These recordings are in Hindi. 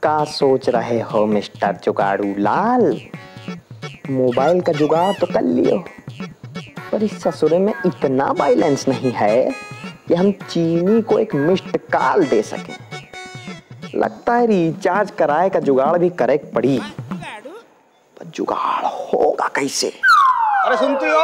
का सोच रहे हो मिस्टर जुगाड़ू लाल? मोबाइल का जुगाड़ तो कर लियो, पर इस ससुरे में इतना बैलेंस नहीं है कि हम चीनी को एक मिस्ड कॉल दे सकें। लगता है रिचार्ज कराए का जुगाड़ भी करेक्ट पड़ी, पर जुगाड़ होगा कैसे? अरे सुनती हो?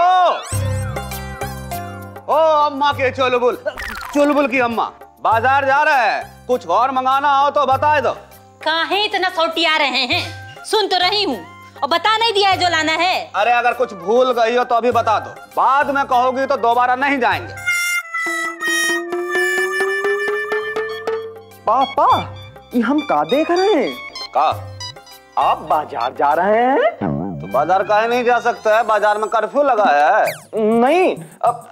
ओ अम्मा के चुलबुल की अम्मा, बाजार जा रहे हैं, कुछ और मंगाना हो तो बता दो। काहे इतना सौटिया रहे हैं? सुन तो रही हूँ और बता नहीं दिया है जो लाना है। अरे अगर कुछ भूल गई हो तो अभी बता दो, बाद में कहोगी तो दोबारा नहीं जाएंगे। पापा, ये हम का देख रहे हैं? का? आप बाजार जा रहे हैं? तो बाजार काहे नहीं जा सकता है? बाजार में कर्फ्यू लगा है। नहीं,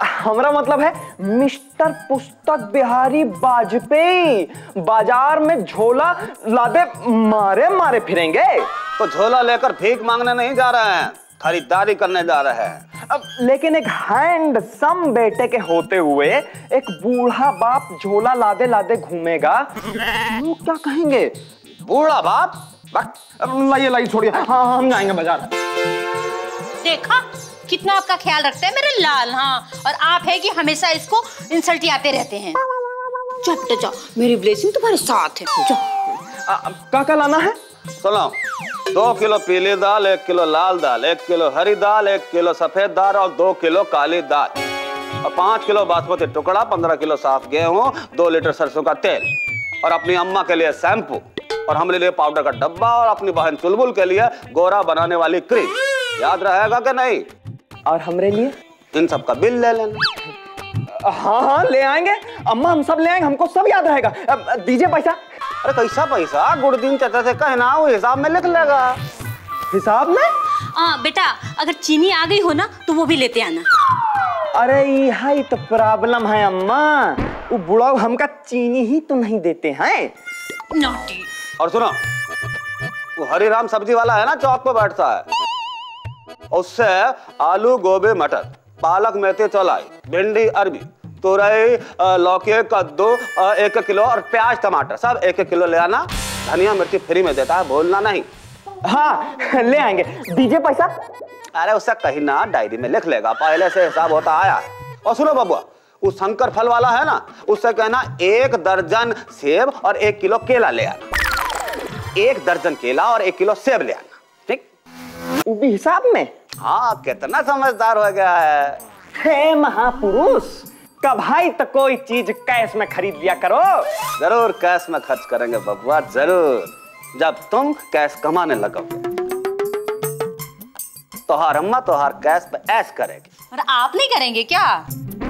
हमारा मतलब है मिस्टर पुस्तक बिहारी वाजपेयी बाजार में झोला लादे मारे मारे फिरेंगे। तो झोला लेकर भीख मांगने नहीं जा रहे हैं, खरीदारी करने जा रहे हैं। अब लेकिन एक हैंडसम बेटे के होते हुए एक बूढ़ा बाप झोला लादे लादे घूमेगा, लोग क्या कहेंगे? बूढ़ा बाप? लाइए छोड़िए, हाँ हम जाएंगे बाजार। देखा कितना आपका ख्याल रखते हैं मेरे लाल। हाँ, और आप है कि हमेशा इसको इंसल्ट आते रहते हैं। जाओ बेटा जाओ, मेरी ब्लेसिंग तुम्हारे साथ है। जाओ। क्या लाना है? सुनो, 2 किलो पीली दाल, 1 किलो लाल दाल, 1 किलो हरी दाल, 1 किलो सफेद दाल और 2 किलो काली दाल और 5 किलो बासमती टुकड़ा, 15 किलो साफ गेहूं, 2 लीटर सरसों का तेल और अपनी अम्मा के लिए शैम्पू और हमारे लिए पाउडर का डब्बा और अपनी बहन चुलबुल के लिए गोरा बनाने वाली क्रीम। याद रहेगा कि नहीं? और हमरे लिए? इन सब का बिल ले लेना। हाँ ले आएंगे अम्मा, हम सब ले आएंगे, हमको सब याद रहेगा। दीजिए पैसा। अरे कैसा पैसा? गुड़दीन चाचा से कहना, वो हिसाब में लिख लेगा। हिसाब में? बेटा अगर चीनी आ गई हो ना तो वो भी लेते आना। अरे यही तो प्रॉब्लम है अम्मा, वो बुढ़ा हमका चीनी ही तो नहीं देते हैं। नॉटी। और सुनो, वो हरिराम सब्जी वाला है ना, चौक पे बैठता है, उससे आलू गोभी मटर पालक मेथी चौलाई भिंडी अरबी तुरई लौकी कद्दू 1 किलो और प्याज टमाटर सब 1 किलो ले आना। धनिया मिर्ची फ्री में देता है, भूलना नहीं। हाँ ले आएंगे, दीजिए पैसा। अरे उससे कहीं ना डायरी में लिख लेगा, पहले से हिसाब होता आया है। और सुनो बबुआ, वो शंकर फल वाला है ना, उससे कहना 1 दर्जन सेब और 1 किलो केला ले आना। 1 दर्जन केला और 1 किलो सेब ले आना, ठीक? वो भी हिसाब में? हाँ, कितना समझदार हो गया है। हे महापुरुष, कभाई तो कोई चीज कैश में खरीद लिया करो। जरूर कैश में खर्च करेंगे बबुआ, जरूर, जब तुम कैश कमाने लगोगे। तोहार अम्मा तोहार कैश पे ऐश करेगी। और आप नहीं करेंगे क्या?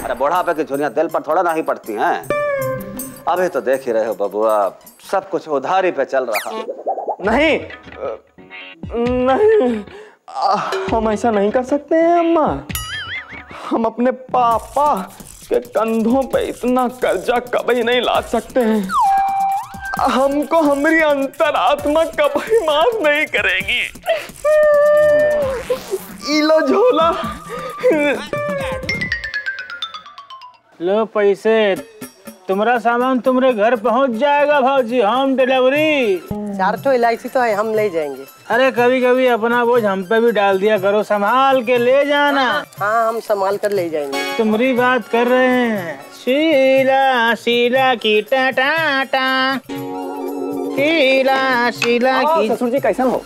अरे बुढ़ापे की झुर्रियां दिल पर थोड़ा ना ही पड़ती हैं। अभी तो देख ही रहे हो बबुआ, सब कुछ उधारी पे चल रहा है। नहीं नहीं, हम ऐसा नहीं कर सकते हैं अम्मा। हम अपने पापा के कंधों पे इतना कर्जा कभी नहीं ला सकते हैं। हमको हमारी अंतरात्मा कभी माफ नहीं करेगी। इलो झोला। लो पैसे, तुम्हारा सामान तुम्हारे घर पहुंच जाएगा भाजी, होम डिलीवरी। 4 इलायची तो है, हम ले जाएंगे। अरे कभी कभी अपना बोझ हम पे भी डाल दिया करो, संभाल के ले जाना। हाँ हम संभाल कर ले जाएंगे। तुम्हारी बात कर रहे हैं। शीला शीला की टाटा, शीला शीला की। ससुर जी कैसन हो?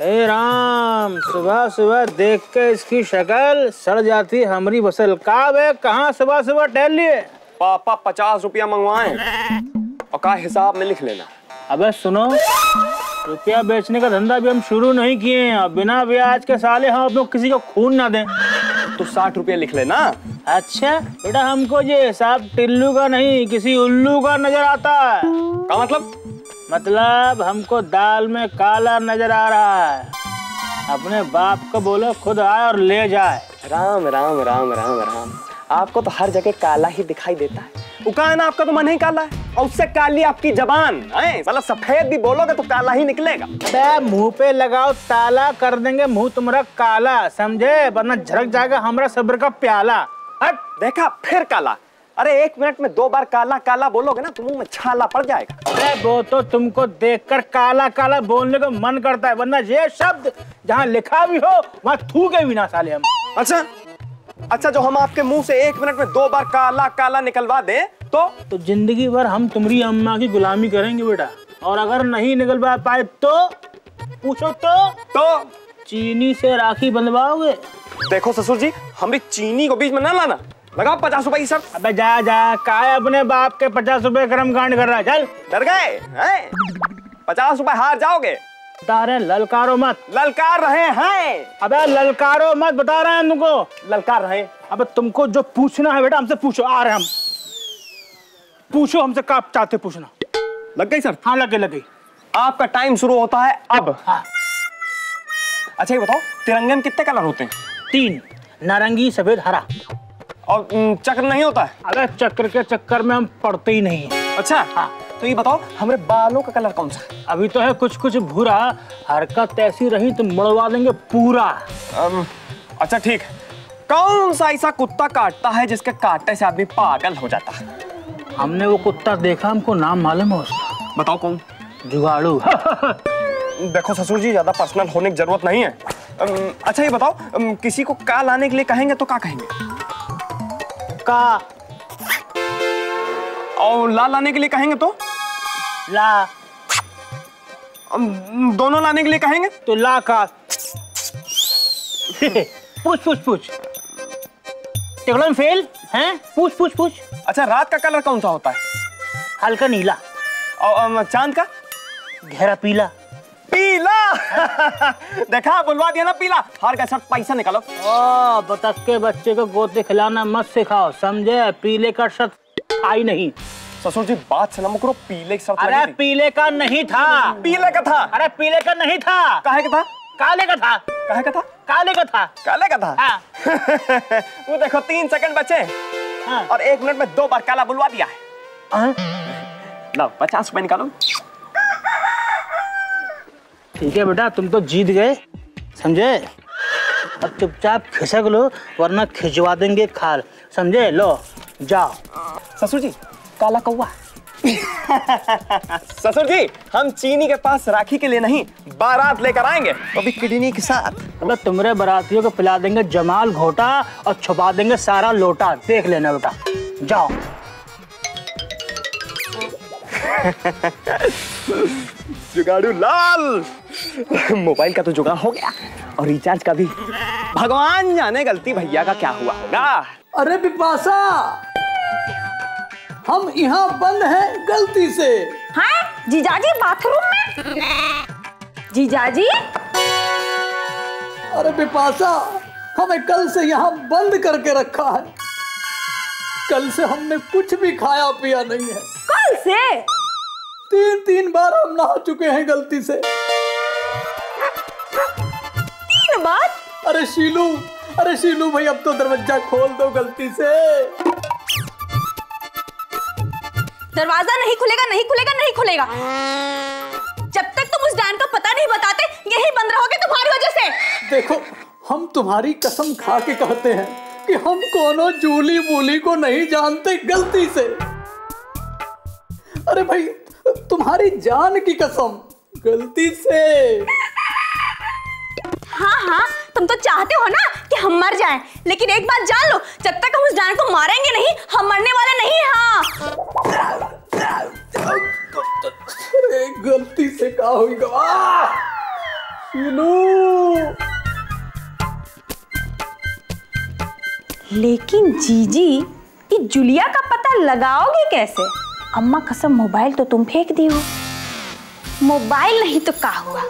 हे राम, सुबह सुबह देख के इसकी शक्ल सड़ जाती हमारी बसल। कहाँ सुबह सुबह टहल लिए? पापा 50 रुपया मंगवाए और का हिसाब में लिख लेना। अबे सुनो, रुपया बेचने का धंधा भी हम शुरू नहीं किए हैं। बिना ब्याज के साले हम अपने किसी को खून ना दें। तो 60 रुपया लिख लेना। अच्छा बेटा, हमको ये हिसाब टिल्लू का नहीं किसी उल्लू का नजर आता है। का मतलब हमको दाल में काला नजर आ रहा है। अपने बाप को बोलो खुद आए और ले जाए। राम राम राम राम राम, आपको तो हर जगह काला ही दिखाई देता है। उका है ना, आपका तो मन ही काला है और उससे काली आपकी जबान है। मतलब सफेद भी बोलोगे तो काला ही निकलेगा। बे मुंह पे लगाओ ताला, कर देंगे मुंह तुम्हारा काला, समझे? वरना झरक जाएगा हमारा सब्र का प्याला। देखा फिर काला। अरे 1 मिनट में 2 बार काला काला बोलोगे ना तो मुंह में छाला पड़ जाएगा। अरे वो तो तुमको देखकर काला काला बोलने को मन करता है, वरना ये शब्द जहाँ लिखा भी हो वहाँ थूके भी ना साले हम। अच्छा जो हम आपके मुंह से 1 मिनट में 2 बार काला काला निकलवा दें तो जिंदगी भर हम तुम्हारी अम्मा की गुलामी करेंगे बेटा, और अगर नहीं निकलवा पाए तो पूछो तो चीनी से राखी बंधवाओगे। देखो ससुर जी, हमारी चीनी को बीच में ना लाना, लगाओ 50 रुपए की शर्त। अबे जा काय अपने बाप के 50 रुपए कर्म कांड कर रहा है, चल। डर गए हैं? 50 रुपए हार जाओगे। बता रहे ललकारो मत। ललकार रहे हैं। अबे ललकारो मत, बता रहे हैं तुमको। ललकार रहे। अबे तुमको जो पूछना है बेटा हमसे पूछो, आ रहे हम। पूछो हमसे, क्या चाहते पूछना। लग गई सर? हाँ लग गई। आपका टाइम शुरू होता है अब। हाँ। अच्छा ये बताओ, तिरंगे में कितने कलर होते हैं? 3, नारंगी सफेद हरा। और चक्र नहीं होता है? अबे चक्र के चक्कर में हम पढ़ते ही नहीं है। अच्छा हाँ, तो ये बताओ हमारे बालों का कलर कौन सा है? अभी तो है कुछ भूरा, हरकत ऐसी रही तो मुड़वा देंगे पूरा। अच्छा ठीक, कौन सा ऐसा कुत्ता काटता है जिसके काटने से आदमी पागल हो जाता है? हमने वो कुत्ता देखा, हमको नाम मालूम है उसका। बताओ कौन? जुगाड़ू। देखो ससुर जी, ज्यादा पर्सनल होने की जरूरत नहीं है। अच्छा ये बताओ, किसी को का लाने के लिए कहेंगे तो का कहेंगे? का। और ला लाने के लिए कहेंगे तो? ला। दोनों लाने के लिए कहेंगे तो ला का। पूछ। टेबल में फेल हैं? पूछ। अच्छा, रात का कलर कौन सा होता है? हल्का नीला। और चांद का? गहरा पीला। देखा, बुलवा दिया ना पीला। हार का शर्ट, पैसा निकालो। ओ बतख के बच्चे को गोते खिलाना मत सिखाओ, समझे? पीले का शर्ट आई नहीं। ससुर जी बात से ना मुकरो, पीले की शर्ट। अरे पीले का नहीं था। पीले का था। अरे पीले का नहीं था। काहे का था? काले का था। काहे का था? काले का था। काले का था। हाँ। वो देखो 3 सेकंड बचे। हाँ। और 1 मिनट में 2 बार काला बुलवा दिया है। हाँ? लो 50 रुपए निकालो। ठीक है बेटा, तुम तो जीत गए, समझे? अब चुपचाप खिसक लो, वरना खिंचवा देंगे खाल, समझे? लो जाओ। ससुर जी, काला कौवा। ससुर जी, हम चीनी के पास राखी के लिए नहीं, बारात लेकर आएंगे, वो भी किडनी के साथ। मतलब तुमरे बारातियों को पिला देंगे जमाल घोटा और छुपा देंगे सारा लोटा, देख लेना बेटा। जाओ। जुगाड़ू लाल, मोबाइल का तो जुगाड़ हो गया और रिचार्ज का भी। भगवान जाने गलती भैया का क्या हुआ होगा। अरे बिपाशा, हम यहाँ बंद हैं गलती से। हाँ जीजाजी बाथरूम में? जीजाजी अरे बिपाशा, हमें कल से यहाँ बंद करके रखा है। कल से हमने कुछ भी खाया पिया नहीं है। कल से 3 बार हम नहा चुके हैं गलती से। 3 बार? अरे शीलू भाई, अब तो दरवाजा खोल दो गलती से। दरवाजा नहीं खुलेगा। जब तक तुम उस डैन को पता नहीं बताते, यही बंद रहोगे तुम्हारी वजह से। देखो, हम तुम्हारी कसम खा के कहते हैं कि हम कोनो जूली मूली को नहीं जानते गलती से। अरे भाई, तुम्हारी जान की कसम, गलती से। हाँ, तुम तो चाहते हो ना कि हम मर जाएं, लेकिन एक बात जान लो, जब तक हम उस डैन को मारेंगे नहीं, हम मरने वाले नहीं। हाँ गलती से क्या होगा? लेकिन जीजी, ये जुलिया का पता लगाओगे कैसे? अम्मा कसम, मोबाइल तो तुम फेंक दी हो। मोबाइल नहीं तो क्या हुआ,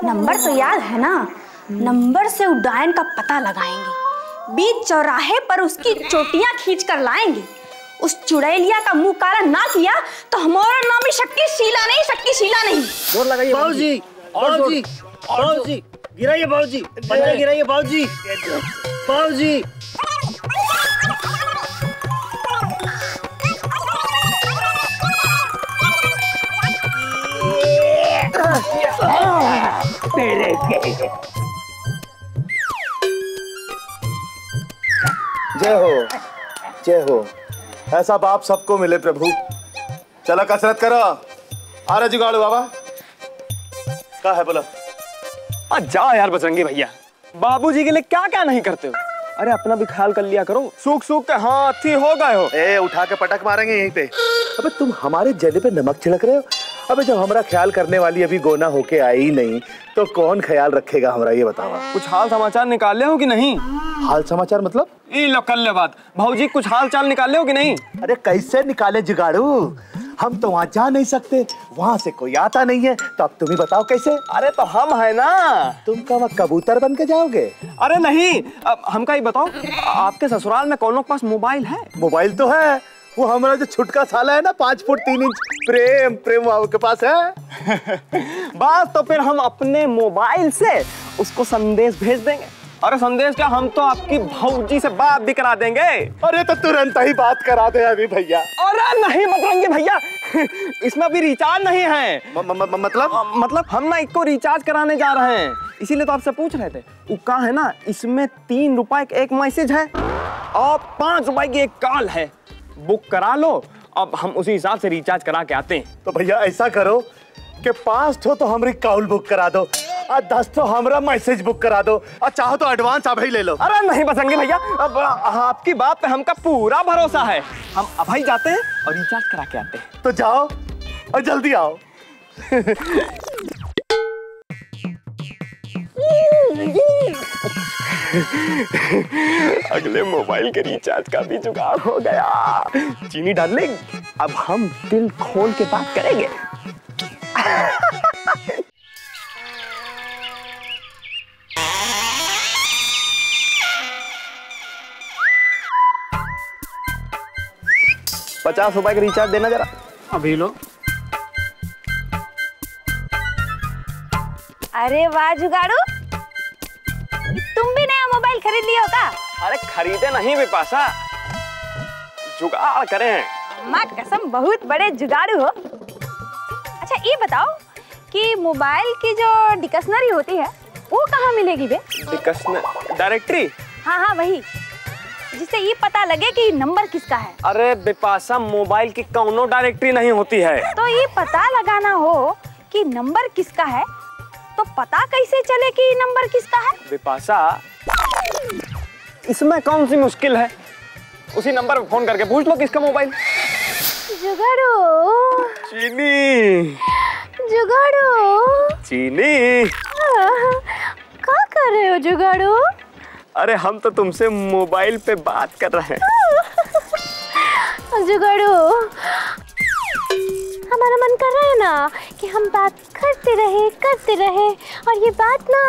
नंबर तो याद है ना? नंबर से उड़ान का पता लगाएंगे, बीच चौराहे पर उसकी चोटियां खींच कर लाएंगे। उस चुड़ैलिया का मुंह काला ना किया तो हमारा नाम ही शक्तिशीला नहीं। जोर लगाइए बाबूजी, बाबूजी गिराइए, बाबूजी पत्थर गिराइए, बाबूजी। जय हो। ऐसा बाप सबको मिले प्रभु। चलो कसरत करो। आ रहा जुगाड़ू बाबा। क्या है बोला? जा यार बजरंगी भैया, बाबूजी के लिए क्या क्या नहीं करते हो। अरे अपना भी ख्याल कर लिया करो, सूख सूख के हाथी हो गए हो। ए उठा के पटक मारेंगे यहीं पे। अबे तुम हमारे जले पे नमक छिड़क रहे हो। अबे जब हमारा ख्याल करने वाली अभी गोना होके आई ही नहीं तो कौन ख्याल रखेगा हमारा, ये बताओ। कुछ हाल समाचार निकाले हो कि नहीं? हाल समाचार मतलब? ये लो कर ले बात। भाऊजी कुछ हाल चाल निकाले हो कि नहीं? अरे कैसे निकाले जुगाड़ू, हम तो वहाँ जा नहीं सकते, वहाँ से कोई आता नहीं है, तो अब तुम ही बताओ कैसे। अरे तो हम है ना। तुम का वहाँ कबूतर बन के जाओगे? अरे नहीं, अब हमका ही बताओ, आपके ससुराल में कौनों के पास मोबाइल है? मोबाइल तो है, वो हमारा जो छुटका साला है ना 5 फुट 3 इंच प्रेम के पास है। बस तो फिर हम अपने मोबाइल से उसको संदेश भेज देंगे। अरे संदेश क्या, हम तो आपकी भौजी से बात भी करा देंगे। अरे तो तुरंत ही बात करा दे अभी भैया। अरे नहीं बजरंगी भैया, इसमें अभी रिचार्ज नहीं है। मतलब हम ना इसको रिचार्ज कराने जा रहे हैं, इसीलिए तो आपसे पूछ रहे थे। वो क्या है ना, इसमें 3 रुपए का एक मैसेज है और 5 रुपए की एक कॉल है। बुक करा लो, अब हम उसी हिसाब से रिचार्ज करा के आते हैं। तो भैया ऐसा करो कि 5 ठो तो हमारी कॉल बुक करा दो और 10 ठो हमारा मैसेज बुक करा दो, और चाहो तो एडवांस अभी ले लो। अरे नहीं बजरंगी भैया, अब आपकी बात पे हमका पूरा भरोसा है। हम अभी जाते हैं और रिचार्ज करा के आते हैं। तो जाओ और जल्दी आओ। अगले मोबाइल के रिचार्ज का भी जुगाड़ हो गया। चीनी डार्लिंग, अब हम दिल खोल के बात करेंगे। ₹50 का रिचार्ज देना जरा। अभी लो। अरे वाह जुगाड़ू, तुम भी नया मोबाइल खरीद लियो का? अरे खरीदे नहीं विपाशा, जुगाड़ करे हैं। माँ कसम बहुत बड़े जुगाड़ू हो। अच्छा ये बताओ कि मोबाइल की जो डिक्शनरी होती है वो कहाँ मिलेगी बे? Dictionary, directory? हाँ हाँ वही, जिससे ये पता लगे कि नंबर किसका है। अरे विपाशा, मोबाइल की कौनो डायरेक्टरी नहीं होती है। तो ये पता लगाना हो कि नंबर किसका है तो पता कैसे चले कि नंबर किसका है? विपाशा, इसमें कौन सी मुश्किल है, उसी नंबर पे फोन करके पूछ लो किसका मोबाइल। जुगाड़ू, चीनी, जुगाड़ू, चीनी, क्या कर रहे हो जुगाड़ू? अरे हम तो तुमसे मोबाइल पे बात कर रहे हैं। जुगाड़ू, हमारा मन कर रहा है ना कि हम बात करते रहे और ये बात ना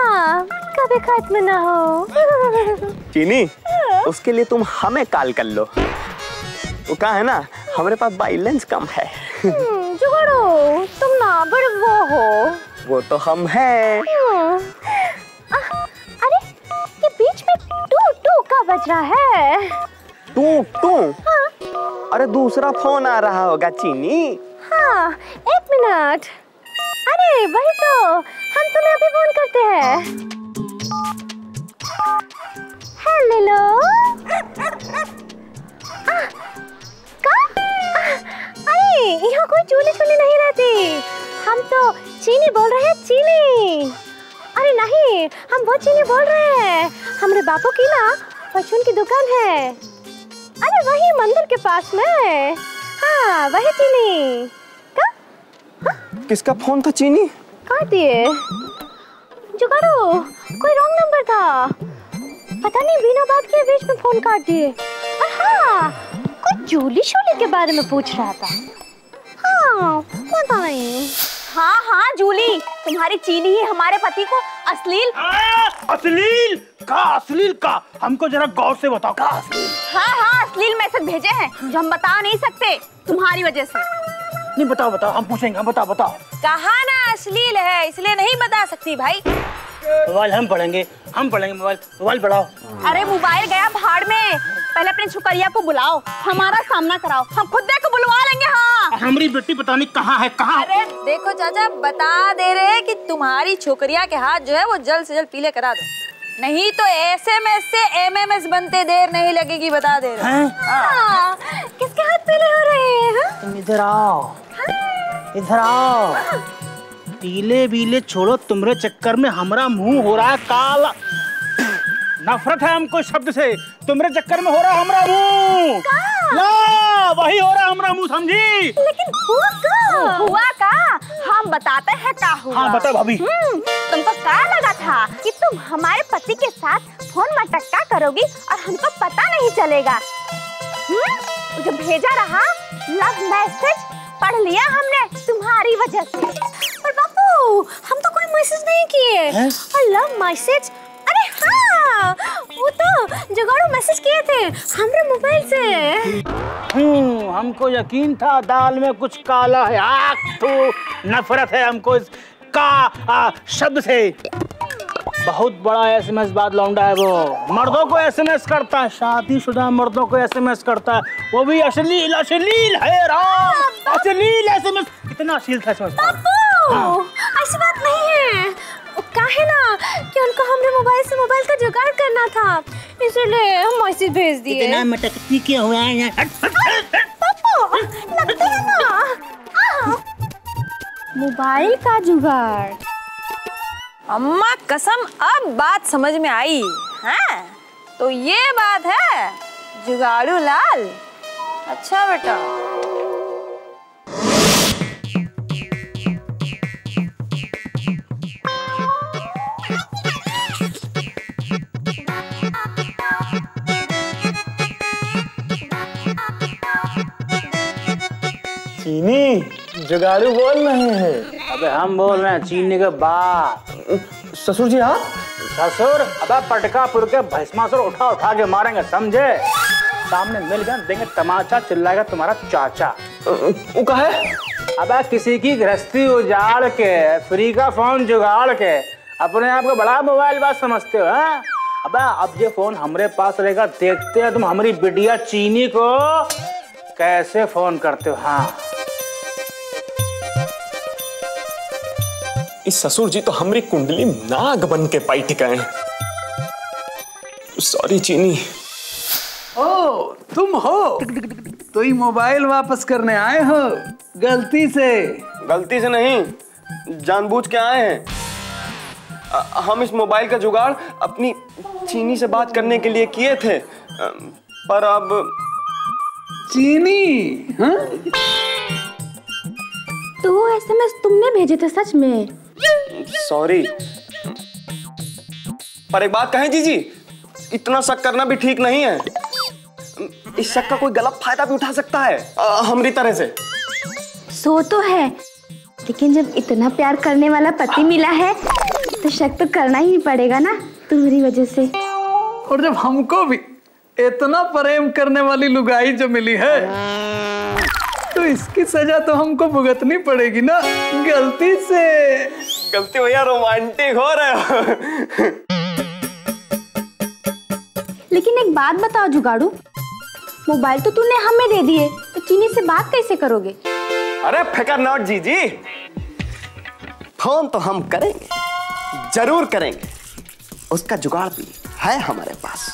कभी खत्म ना हो। चीनी, उसके लिए तुम हमें कॉल कर लो। वो कहा है ना, हमारे पास बैलेंस कम है। जुगाड़ू, तुम ना बड़े वो हो। वो तो हम हैं। अरे ये बीच में टू टू का बज रहा है। टू टू? अरे दूसरा फोन आ रहा होगा चीनी। हाँ, 1 मिनट। अरे वही तो, हम तुम्हें अभी फोन करते हैं। हेलो। अरे यहाँ कोई चूली नहीं रहती, हम तो चीनी बोल रहे हैं, चीनी। अरे नहीं, हम वो चीनी बोल रहे हैं, हमारे बापू की ना परचून की दुकान है। अरे वही मंदिर के पास में। हाँ वही चीनी। किसका फोन था चीनी? काट दिए। जुगाड़ू, कोई रॉन्ग नंबर था, पता नहीं बिना बात के बीच में फोन काट दिए। हाँ, कोई जूली शोली के बारे में पूछ रहा था। हाँ पता नहीं। हाँ जूली, तुम्हारी चीनी ही हमारे पति को अश्लील अश्लील का हमको जरा गौर से बताओ। का अश्लील? हाँ अश्लील मैसेज भेजे हैं जो हम बता नहीं सकते तुम्हारी वजह से। नहीं बताओ, हम पूछेंगे। हम बताओ। कहा ना अश्लील है, इसलिए नहीं बता सकती भाई। मोबाइल हम पढ़ेंगे। मोबाइल पढ़ाओ। अरे मोबाइल गया भाड़ में, पहले अपने छुकरिया को बुलाओ, हमारा सामना कराओ, हम खुद देखो बुलवा लेंगे। हाँ हमारी बेटी पता नहीं कहाँ है, कहाँ? अरे देखो चाचा, बता दे रहे कि तुम्हारी छोकरिया के हाथ जो है वो जल्द से जल्द पीले करा दो, नहीं तो SMS से MMS बनते देर नहीं लगेगी, बता दे रहे। हाँ? किसके हाथ इधर आओ, इधर आओ। पीले बीले छोड़ो, तुम्हारे चक्कर में हमारा मुंह हो रहा है काला। नफरत है हमको शब्द से, तुम्हारे चक्कर में हो रहा हमारा मुंह। ला, वही हो रहा हमारा मुंह, समझी? लेकिन हुआ का हम बताते हैं का हुआ। हाँ बता भाभी। तुमको क्या लगा था कि तुम हमारे पति के साथ फोन मटक्का करोगी और हमको पता नहीं चलेगा? जो भेजा रहा लव मैसेज पढ़ लिया हमने तुम्हारी वजह से। पर बापू हम तो कोई मैसेज नहीं किए। और लव मैसेज, अरे हाँ वो तो जुगाड़ू मैसेज किए थे हमारे मोबाइल से। हमको यकीन था दाल में कुछ काला है। तो नफरत है हमको इस का शब्द से। बहुत बड़ा एसएमएस बाद लौंडा है वो, मर्दों को एसएमएस करता है, शादीशुदा मर्दों को एसएमएस करता है, वो भी अश्लील अश्लील है राम, अश्लील एसएमएस। कितना अश्लील था एसएमएस। बापू ऐसी बात नहीं है, काहे ना कि उनको हमने मोबाइल से मोबाइल का जुगाड़ करना था, इसलिए हम मैसेज भेज दिए। इतना मटकती क्यों हुआ है? बापू लगता है ना मोबाइल का जुगाड़। अम्मा कसम अब बात समझ में आई। हाँ तो ये बात है जुगाड़ू लाल। अच्छा बेटा। चीनी जुगाड़ू बोल रहे हैं। अबे हम बोल रहे हैं चीनी के बाप। ससुर जी आप? ससुर? अबे पटकापुर के भस्मासुर उठा उठा के मारेंगे, समझे? सामने मिल गए देंगे तमाचा, चिल्लाएगा तुम्हारा चाचा। वो कहा है? अबे किसी की गृहस्थी उजाड़ के, फ्री का फोन जुगाड़ के अपने आप को बड़ा मोबाइल बात समझते हो। हाँ अबे अब ये फोन हमारे पास रहेगा, देखते हैं तुम हमारी बिटिया चीनी को कैसे फोन करते हो। हाँ इस ससुर जी तो हमारी कुंडली नाग बन के पाई टिकाए। सॉरी चीनी। ओ तुम हो तो ये मोबाइल वापस करने आए हो? गलती से? गलती से नहीं, जानबूझ के आए हैं। हम इस मोबाइल का जुगाड़ अपनी चीनी से बात करने के लिए किए थे, पर अब चीनी। हाँ? तो एसएमएस तुमने भेजे थे सच में? सॉरी, पर एक बात कहें जीजी, इतना शक करना भी ठीक नहीं है। इस शक का कोई गलत फायदा भी उठा सकता है हमारी तरह से। सो तो है, लेकिन जब इतना प्यार करने वाला पति मिला है तो शक तो करना ही पड़ेगा ना तुम्हारी वजह से। और जब हमको भी इतना प्रेम करने वाली लुगाई जो मिली है तो इसकी सजा तो हमको भुगतनी पड़ेगी ना, गलती से। गलती भैया, रोमांटिक हो रहे हो। लेकिन एक बात बताओ जुगाड़ू, मोबाइल तो तूने हमें दे दिए, तो चीनी से बात कैसे करोगे? अरे फिकर नॉट जीजी, फोन तो हम करेंगे, जरूर करेंगे। उसका जुगाड़ भी है हमारे पास।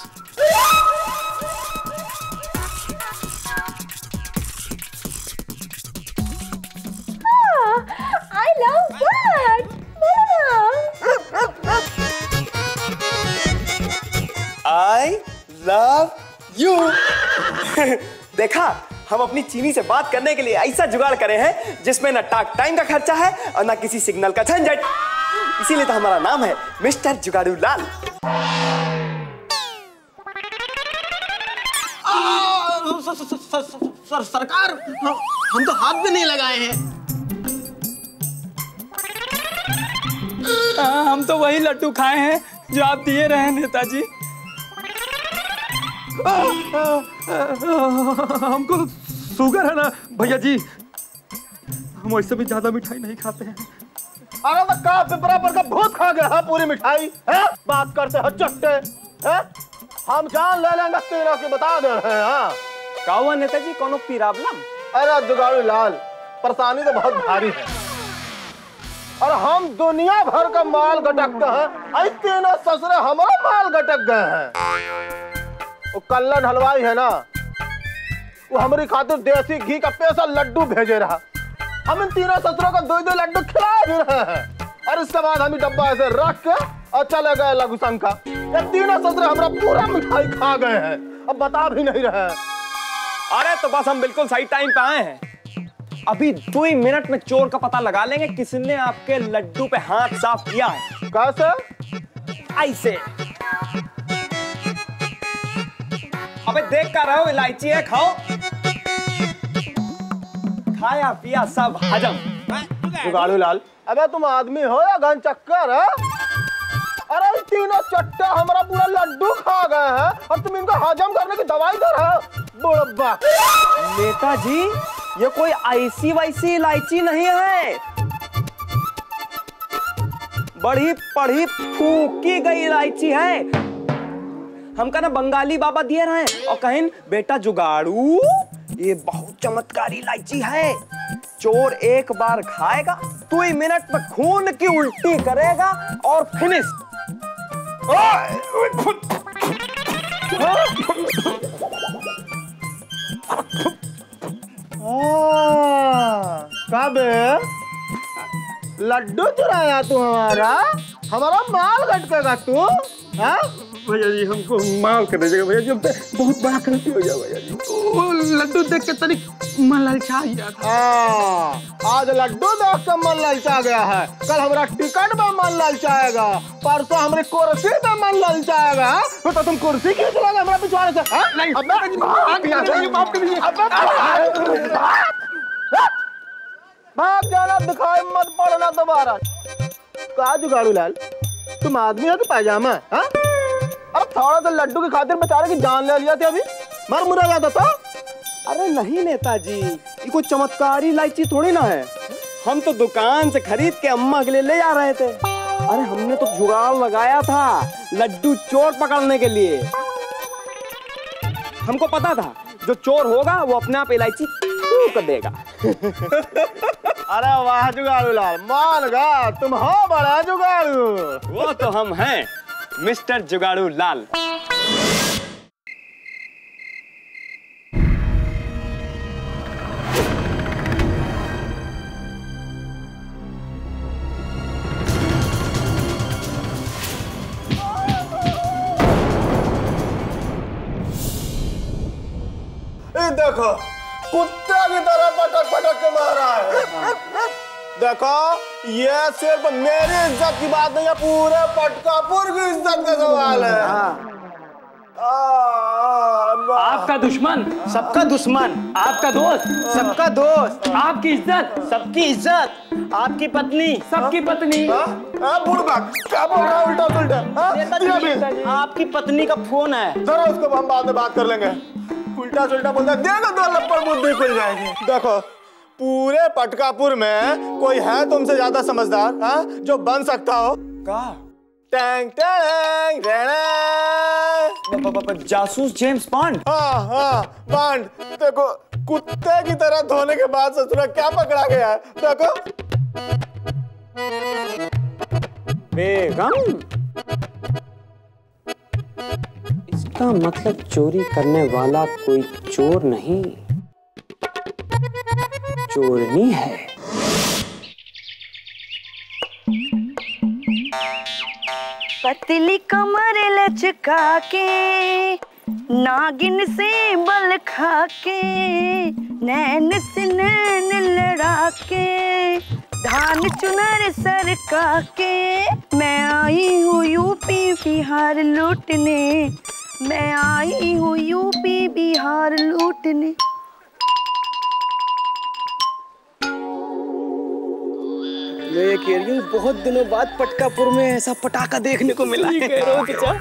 I love that. I love you. देखा, हम अपनी चीनी से बात करने के लिए ऐसा जुगाड़ करे हैं जिसमें ना टॉक टाइम का खर्चा है और ना किसी सिग्नल का झंझट। इसीलिए तो हमारा नाम है मिस्टर जुगाड़ू लाल। सरकार, हम तो हाथ भी नहीं लगाए हैं। हम तो वही लड्डू खाए हैं जो आप दिए रहे नेताजी। हमको शुगर है ना भैया जी, हम वैसे भी ज्यादा मिठाई नहीं खाते हैं। अरे तो का बराबर का भूत खा गया है पूरी मिठाई है? बात करते हैं चट्टे है? हम जान ले लेंगे तीनों की, बता दे रहे हैं। हाँ का हुआ नेताजी, कोनो प्रॉब्लम? अरे जुगाड़ू लाल, परेशानी तो बहुत भारी है और हम दुनिया भर का माल गटकते हैं, ऐ तीनों ससुरे हमारा माल गटक गए हैं। वो कल्लन हलवाई है ना, वो हमारी खातिर देसी घी का स्पेशल लड्डू भेजे रहा। हम इन तीनों ससुरों को 2-2 लड्डू खिला भी रहे हैं और इसके बाद हम डब्बा ऐसे रख के और चले गए लघु शंका। ये तीनों ससुर हमारा पूरा मिठाई खा गए हैं, अब बता भी नहीं रहे। अरे तो बस हम बिल्कुल सही टाइम पे आए हैं। अभी 2 मिनट में चोर का पता लगा लेंगे किसने आपके लड्डू पे हाथ साफ किया है। कैसे? ऐसे। अबे देख कर रहे हो, इलायची है, खाओ। खाया पिया सब हजम। जुगाड़ू लाल, अबे तुम आदमी हो या घन चक्कर है? अरे तीनों चट्टा हमारा पूरा लड्डू खा गए हैं और तुम इनको हजम करने की दवाई दे रहे हो, बुढ़ब्बा। नेताजी, ये कोई ऐसी वैसी इलायची नहीं है, बड़ी पढ़ी फूकी गई इलायची है। हमका ना बंगाली बाबा दिए रहे और कहें बेटा जुगाड़ू, ये बहुत चमत्कारी इलायची है, चोर एक बार खाएगा 2 मिनट में खून की उल्टी करेगा और फिनिश। कब लड्डू चुराया तू हमारा माल गटकेगा तू? हाँ भैया जी, हमको माफ कर दीजिएगा भैया जी, बहुत बड़ा गलती हो गया भैया जी। वो लड्डू देख के तनिक मन ललचा गया था। आज लड्डू देख के मन ललचा गया है, कल हमारा टिकट में मन ललचाएगा, परसों हमारी कुर्सी में मन ललचाएगा। तो तुम कुर्सी क्यों चलाओगे हमारा पिछवाड़े से? भाग जाना, दिखाई मत पड़ना दोबारा। कहा जुगाड़ू लाल, तुम आदमी हो तो पायजामा? हाँ? अरे थोड़ा सा लड्डू की खातिर बेचारे की जान ले लिया थी, अभी मर मुरा जाता था। अरे नहीं नेताजी, ये कोई चमत्कारी इलायची थोड़ी ना है, हम तो दुकान से खरीद के अम्मा के लिए ले जा रहे थे। अरे हमने तो जुगाड़ लगाया था लड्डू चोर पकड़ने के लिए। हमको पता था जो चोर होगा वो अपने आप इलायची फूंक देगा। अरे वाह जुगाड़ू लाल, मान गया, तुम हो बड़ा जुगाड़ू। वो तो हम हैं, मिस्टर जुगाड़ू लाल। देखो कुत्ते की तरह पटक पटक के मारा है। देखो ये सिर्फ मेरी इज्जत की बात नहीं है, पूरे पटकापुर की इज्जत का सवाल है। आपका दुश्मन सबका दुश्मन, आपका दोस्त सबका दोस्त, आपकी इज्जत सबकी इज्जत, आपकी पत्नी सबकी पत्नी। बुड़बक क्या बोल रहा है उल्टा सुल्टा? आपकी पत्नी का फोन है, जरा उसको हम बाद में बात कर लेंगे। उल्टा सुल्टा बोलता देगा तो लप्पड़ बुद्धि खुल जाएगी। देखो पूरे पटकापुर में कोई है तुमसे ज्यादा समझदार, हाँ, जो बन सकता हो? टैंग टैंग जासूस जेम्स बॉन्ड। हाँ हाँ बॉन्ड। देखो कुत्ते की तरह धोने के बाद ससुरा क्या पकड़ा गया है। देखो बेगम, इसका मतलब चोरी करने वाला कोई चोर नहीं, चोरनी है। पतली कमर लचका के, नागिन से बल खा के, नैन से नैन लड़ा के, धान चुनर सरका के, मैं आई हूँ यूपी बिहार लूटने, मैं आई हूँ यूपी बिहार लूटने। मैं कह रही हूँ बहुत दिनों बाद पटकापुर में ऐसा पटाखा देखने को मिला है। कह रहा हूँ चाचा,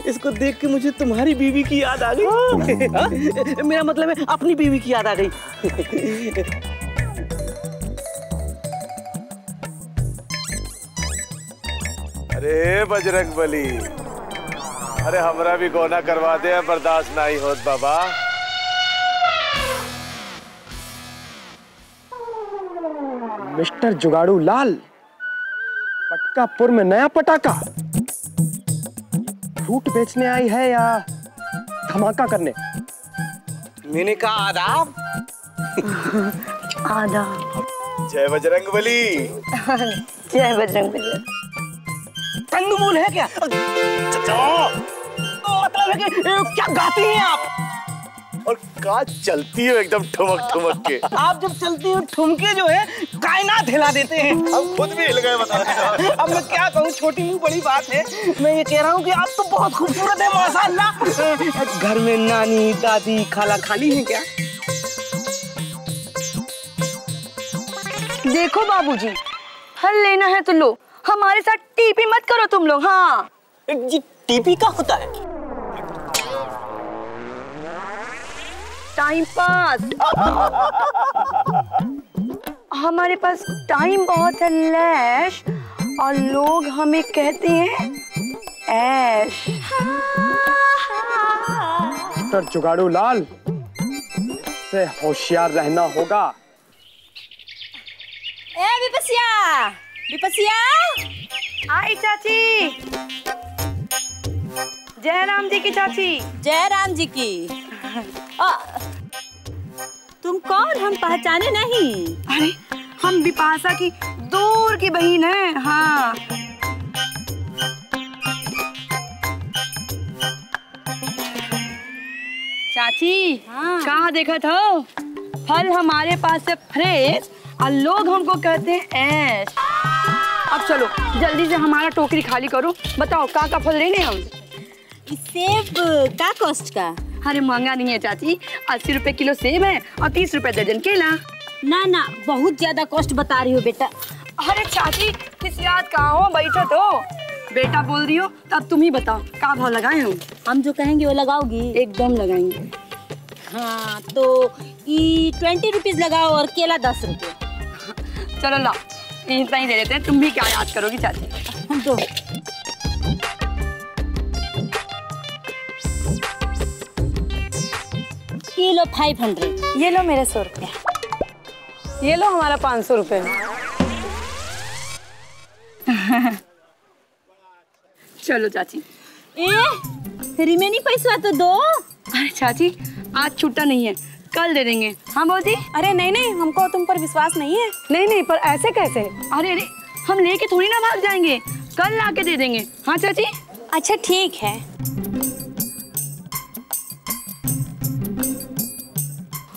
इसको देख के मुझे तुम्हारी बीवी की याद आ गई। मेरा मतलब है अपनी बीवी की याद आ गई। अरे बजरंगबली, अरे हमरा भी गोना करवा दे, बर्दाश्त नहीं होत बाबा। मिस्टर जुगाड़ू लाल, पटकापुर में नया पटाखा, फ्रूट बेचने आई है या धमाका करने? मैंने कहा आदाब। आदाब। जय बजरंगबली। जय बजरंगबली। कंदमूल है क्या? मतलब है कि क्या गाती हैं आप? और का चलती है एकदम ठुमक ठुमक के। आप जब चलती हो ठुमके जो है कायनात हिला देते हैं। हम खुद भी हिल गए बता रहे। अब मैं क्या कहूँ, छोटी मुँह बड़ी बात है। मैं ये कह रहा हूँ कि आप तो बहुत खूबसूरत है माशाअल्लाह। घर में नानी दादी खाला खाली हैं क्या? देखो बाबूजी, फल लेना है तो लो, हमारे साथ टीपी मत करो तुम लोग। हाँ जी, टीपी क्या होता है? Time pass. हमारे पास टाइम बहुत है लैश, और लोग हमें कहते हैं ऐश। तो जुगाड़ू लाल से होशियार रहना होगा। ए विपसिया, विपसिया। आई चाची। जय राम जी की चाची। जय राम जी की। तुम कौन? हम पहचाने नहीं। अरे हम बिपाशा की दूर की बहन है। हाँ चाची। हाँ। कहाँ देखा था? फल हमारे पास से फ्रेश और लोग हमको कहते हैं ऐश। अब चलो जल्दी से हमारा टोकरी खाली करो। बताओ का फल लेने हम? सेब का कॉस्ट का? अरे महंगा नहीं है चाची, 80 रुपए किलो सेब है और 30 रुपए दर्जन केला। ना ना, बहुत ज्यादा कॉस्ट बता रही हो बेटा। अरे चाची किस याद कहाँ हो, बैठो तो। बेटा बोल रही हो तब तुम ही बताओ क्या भाव लगाए हम जो कहेंगे वो लगाओगी? एकदम लगाएंगे। हाँ तो 20 रुपीज लगाओ और केला 10 रुपए। चलो ला, इतना ही दे देते हैं। तुम भी क्या याद करोगी चाची? दो। ये लो 500। ये लो मेरे 100 रुपया। ये लो हमारा 500 रुपए। चलो चाची। रिमेनिंग पैसा तो दो। अरे चाची आज छुट्टा नहीं है, कल दे देंगे। हाँ मोदी। अरे नहीं नहीं, हमको तुम पर विश्वास नहीं है। नहीं नहीं, पर ऐसे कैसे? अरे अरे हम लेके थोड़ी ना भाग जाएंगे, कल लाके दे देंगे। हाँ चाची। अच्छा ठीक है।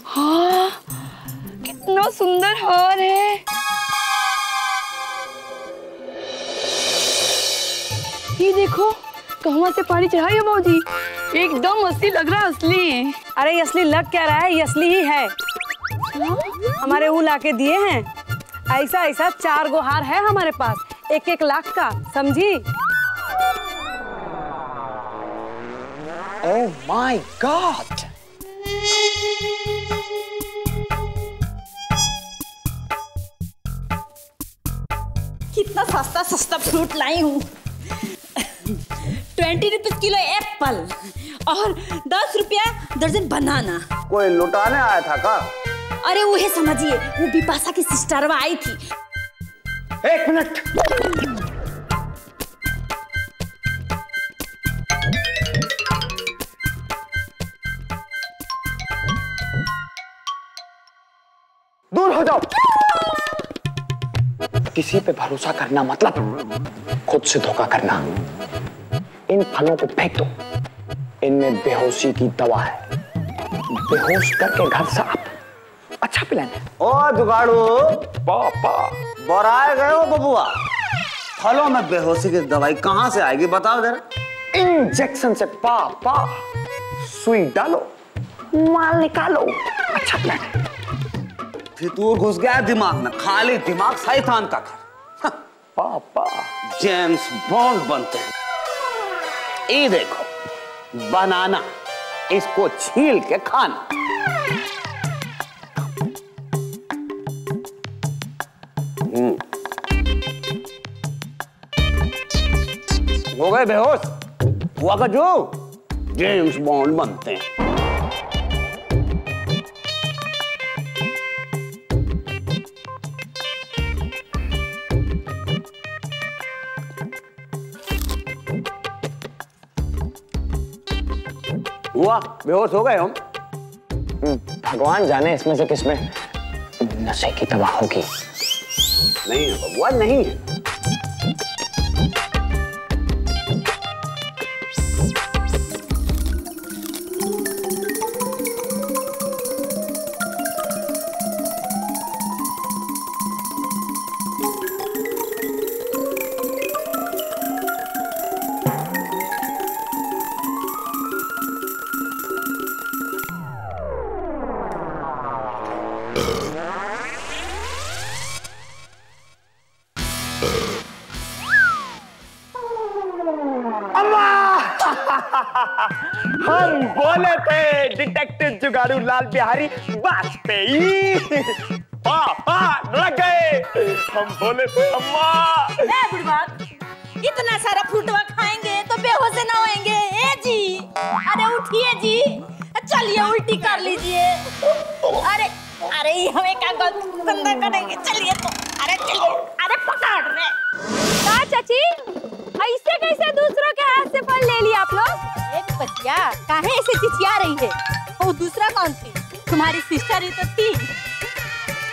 हाँ कितना सुंदर हार है। ये देखो कहवा से पानी चढ़ाई है मौजी, एकदम असली लग रहा है। असली? अरे ये असली लग क्या रहा है, ये असली ही है। हमारे वो लाके दिए हैं। ऐसा ऐसा 4 गो हार है हमारे पास, 1-1 लाख का, समझी? Oh my God. कितना सस्ता सस्ता फ्रूट लाई हूँ। 20 रुपीज किलो एप्पल और 10 रुपया दर्जन बनाना। कोई लुटाने आया था का? अरे वो है, समझिए वो बिपाशा की सिस्टरवा आई थी। 1 मिनट। दूर हो जाओ। किसी पे भरोसा करना मतलब खुद से धोखा करना। इन फलों को फेंक दो, इनमें बेहोशी की दवा है। बेहोश करके घर साफ। अच्छा प्लान है। ओ जुगाड़ू पापा, बोराए गए हो बबुआ। फलों में बेहोशी की दवाई कहाँ से आएगी बताओ जरा। इंजेक्शन से पापा, सुई डालो, माल निकालो। अच्छा प्लान है। फितूर घुस गया दिमाग में, खाली दिमाग शैतान का घर। पापा जेम्स बॉन्ड बनते हैं। ये देखो बनाना, इसको छील के खाना। हो गए बेहोश? हुआ का जो जेम्स बॉन्ड बनते हैं। हुआ बेहोश हो गए हम? भगवान जाने इसमें से किसमें नशे की दवा होगी। नहीं है बबुआ, नहीं है। हम बोले थे डिटेक्टिव जुगाड़ू लाल बिहारी वाजपेयी। लग गए। हम बोले थे अम्मा। बुढ़बाक, इतना सारा फ्रूटवा खाएंगे तो बेहोश ना होएंगे। ए जी, अरे उठिए जी, चलिए उल्टी कर लीजिए। अरे अरे हमें क्या गंदा करेंगे, चलिए तो। अरे चलिए, अरे पकड़ रे। का चाची, ऐसे कैसे दूसरों के हाथ से फल ले लिया आप लोग? एक बचिया, काहे ऐसे चिचिया रही है? वो दूसरा कौन थी? तुम्हारी सिस्टर ही तो थी।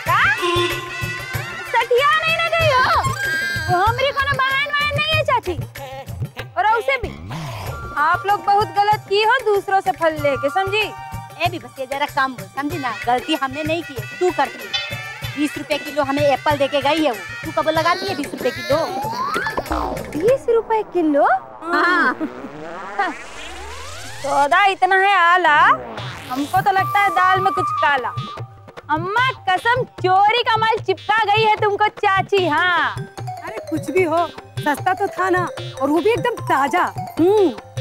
का? सठिया नहीं ना गई हो? वो हमारी कोनो बहन नहीं है चाची। और उसे भी आप लोग बहुत गलत की हो दूसरों से फल लेके, समझी? ए भी बस ये जरा कम बोल, समझी ना? गलती हमने नहीं की है, तू करती। 20 रुपए किलो हमें एप्पल देके गई है वो, तू कब लगाती है 20 रुपए किलो? 20 रुपए किलो? हाँ। सौदा इतना है आला, हमको तो लगता है दाल में कुछ काला। अम्मा कसम, चोरी का माल चिपका गई है तुमको चाची। हाँ, अरे कुछ भी हो, सस्ता तो था ना, और वो भी एकदम ताजा।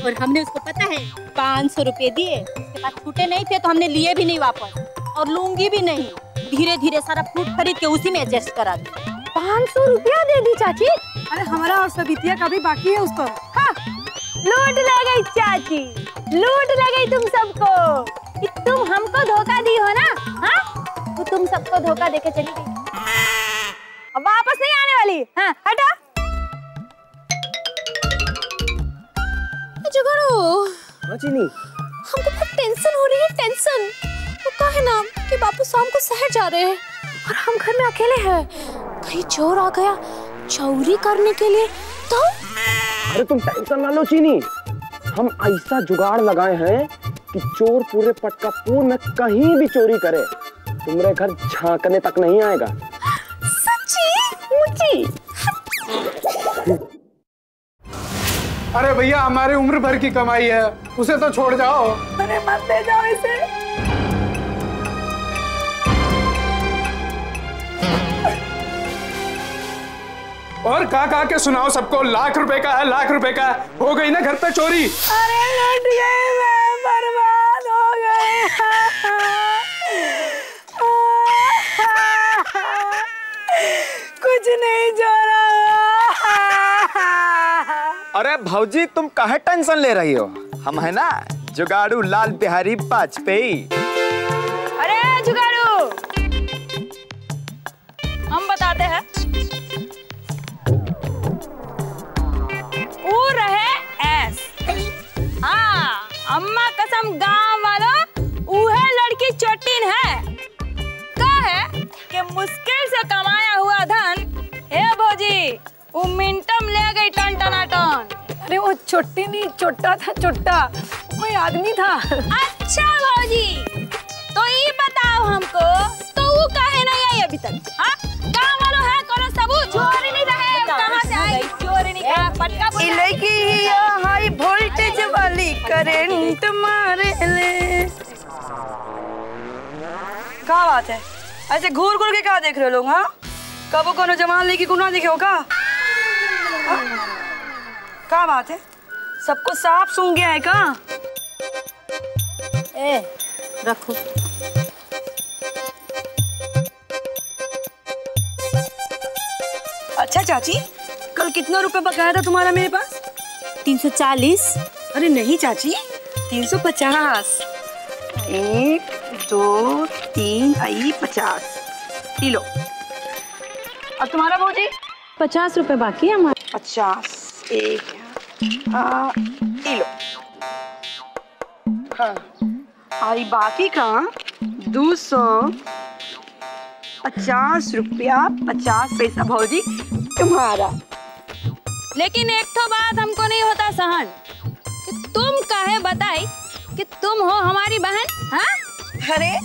और हमने उसको पता है 500 रुपए दिए, उसके बाद छूटे नहीं थे तो हमने लिए भी नहीं वापस, और लूंगी भी नहीं। धीरे धीरे सारा फ्रूट खरीद के उसी में एडजस्ट करा दी। 500 रुपया दे दी चाची? अरे हमारा और सबितिया का भी बाकी है उस पर। हाँ, लूट ले गई चाची, लूट ले गई तुम सबको। कि तुम हमको धोखा दी हो ना? हाँ, तो तुम सबको धोखा देके चली गई, अब वापस नहीं आने वाली। हाँ, हटा। हाँ चीनी, हमको बहुत टेंशन हो रही है, टेंशन। वो का है ना कि बापू शाम को शहर जा रहे हैं और हम घर में अकेले हैं। कहीं चोर आ गया चोरी करने के लिए तो? अरे तुम टेंशन ना लो चीनी, हम ऐसा जुगाड़ लगाए हैं कि चोर पूरे पटकापुर में कहीं भी चोरी करे, तुम्हारे घर झांकने तक नहीं आएगा। सच्ची? मुझे अरे भैया, हमारे उम्र भर की कमाई है, उसे तो छोड़ जाओ। अरे मत ले जाओ इसे। और कहा के सुनाओ सबको, लाख रुपए का है, लाख रुपए का है। हो गई ना घर पे चोरी? अरे लूट गए, मैं बर्बाद हो गए। कुछ नहीं चोरा। अरे भौजी, तुम काहे टेंशन ले रही हो? हम है ना जुगाड़ू लाल बिहारी वाजपेयी। अरे जुगाड़ू, हम बताते हैं। वो रहे ऐस। हाँ, अम्मा कसम गांव वालों, उहे लड़की चोटिन है। का है कि मुश्किल से कमाया हुआ धन, हे भौजी, वो मिनटम ले गई टन टनाटन। अरे वो छोटी नहीं, छोटा था, छोटा कोई आदमी था। अच्छा भौजी, तो ये बताओ हमको, तो वो काहे नहीं आई अभी तक? हाँ, गाँव वालों है कोनो सबूत? चोरी नहीं रहे, कहाँ से आई? चोरी नहीं कहा, पटका बोला। इलाकी हाई वोल्टेज वाली करंट मारे ले। क्या बात है, ऐसे घूर घूर के क्या देख रहे हो लोग? हाँ, कबो कोनो जवान लेके गुनाह देखे हो का? क्या बात है, सबको साफ सूंघ गया है का? ए, रखो। अच्छा चाची, कल कितना रुपए बकाया था तुम्हारा मेरे पास? 340। अरे नहीं चाची, 350। 1 2 3 आई 50 किलो। और तुम्हारा भौजी? 50 रुपए बाकी है हमारे। 50 1 किलो। हाँ, और बाकी का 250 रुपया 50 पैसा भौजी तुम्हारा। लेकिन एक तो बात हमको नहीं होता सहन कि तुम काहे बताई कि तुम हो हमारी बहन। हाँ अरे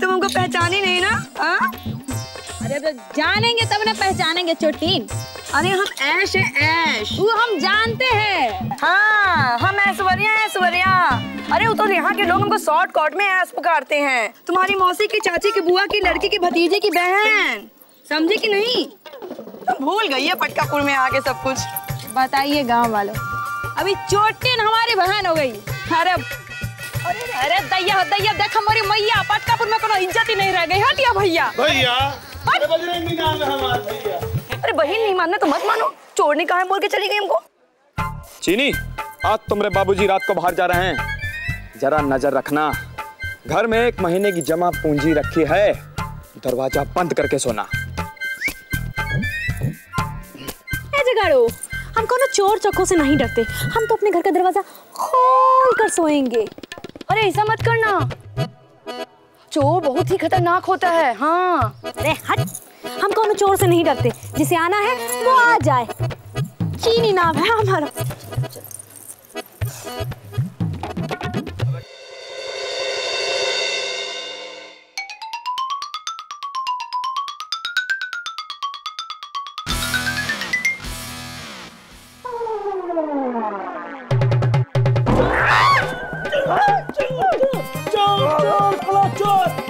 तुम हमको पहचानी नहीं ना? हाँ अरे तो जानेंगे तब ना पहचानेंगे चोटीन। अरे हम ऐश है ऐश। वो हम जानते हैं। हाँ हम ऐश्वर्या ऐश्वर्या। अरे वो तो यहाँ के लोग हमको शॉर्ट कट में ऐश पुकारते हैं। तुम्हारी मौसी की चाची की बुआ की लड़की की भतीजे की बहन, समझे कि नहीं? तुम भूल गई है पटकापुर में आके सब कुछ। बताइए गांव वालों, अभी चोटीन हमारी बहन हो गई। अरे अरे दैया दैया देख हमारी मैया पटकापुर में कोनो इज्जत ही नहीं रह गई। हटिया भैया भैया। अरे बजरंगी नाम है हमारा भैया। अरे बहन नहीं मानना तो मत मानो, चोरनी कहाँ बोल के चली गई हमको। चीनी, आज तुम्हारे बाबूजी रात को बाहर जा रहे हैं, जरा नजर रखना। घर में 1 महीने की जमा पूंजी रखी है, दरवाजा बंद करके सोना। ए जगाड़ो, हम कोनो चोर चक्कों से नहीं डरते। हम तो अपने घर का दरवाजा खोल कर सोएंगे। अरे ऐसा मत करना, चोर बहुत ही खतरनाक होता है। हाँ अरे हट, हम कोनो चोर से नहीं डरते। जिसे आना है वो आ जाए। चीनी नाम है हमारा।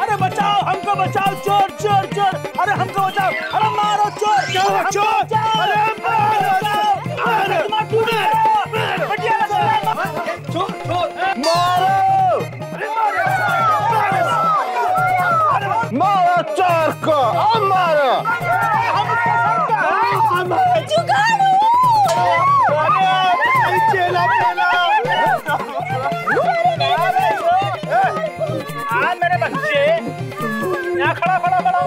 अरे बचाओ हमको, बचाओ चोर चोर चोर। अरे हमको बचाओ, अरे मारो चोर चोर चोर। अरे मारो मारो चोर को, मारो। मेरे बच्चे यहाँ खड़ा खड़ा खड़ा।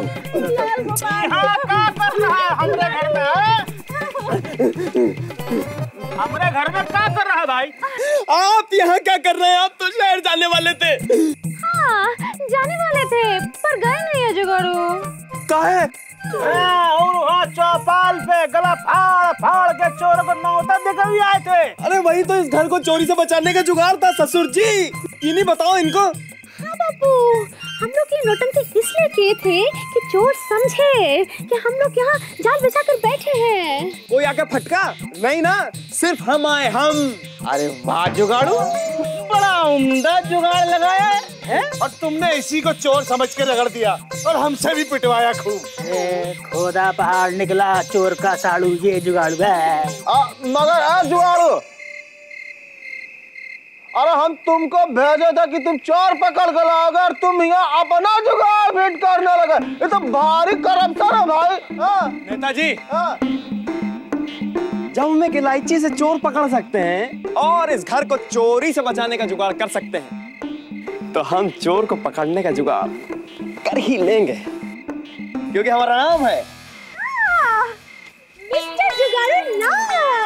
यहाँ क्या कर रहा है हमरे घर में? हमरे घर में क्या कर रहा है भाई? आप यहाँ क्या कर रहे हैं? आप तो शहर जाने वाले थे। हाँ जाने वाले थे पर गए नहीं है जुगाड़ू। काहे? और वहाँ चौपाल पे गला फाड़ फाड़ के चोर को नौता देकर भी आए थे। अरे वही तो इस घर को चोरी से बचाने का जुगाड़ था ससुर जी। ये नहीं बताओ इनको। हाँ बापू, हम लोग ये नौटंकी इसलिए किए थे कि चोर समझे कि हम लोग यहाँ जाल बिछा कर बैठे हैं। कोई आके फटका नहीं ना, सिर्फ हम आए हम। अरे वाह जुगाड़ू, बड़ा उम्दा जुगाड़ लगाया है? और तुमने इसी को चोर समझ के रगड़ दिया और हमसे भी पिटवाया खूब। खोदा पहाड़ निकला चोर का साड़ू, ये जुगाड़ू है। मगर जुगाड़ू, अरे हम तुमको भेजे थे कि तुम चोर पकड़ कर लाओगे और तुम यहाँ अपना जुगाड़ फिट करने लगे। ये तो भारी करप्शन है भाई। नेताजी, जब हम एक इलायची से चोर पकड़ सकते हैं और इस घर को चोरी से बचाने का जुगाड़ कर सकते हैं, तो हम चोर को पकड़ने का जुगाड़ कर ही लेंगे, क्योंकि हमारा नाम है मिस्टर जुगाड़ू नाम।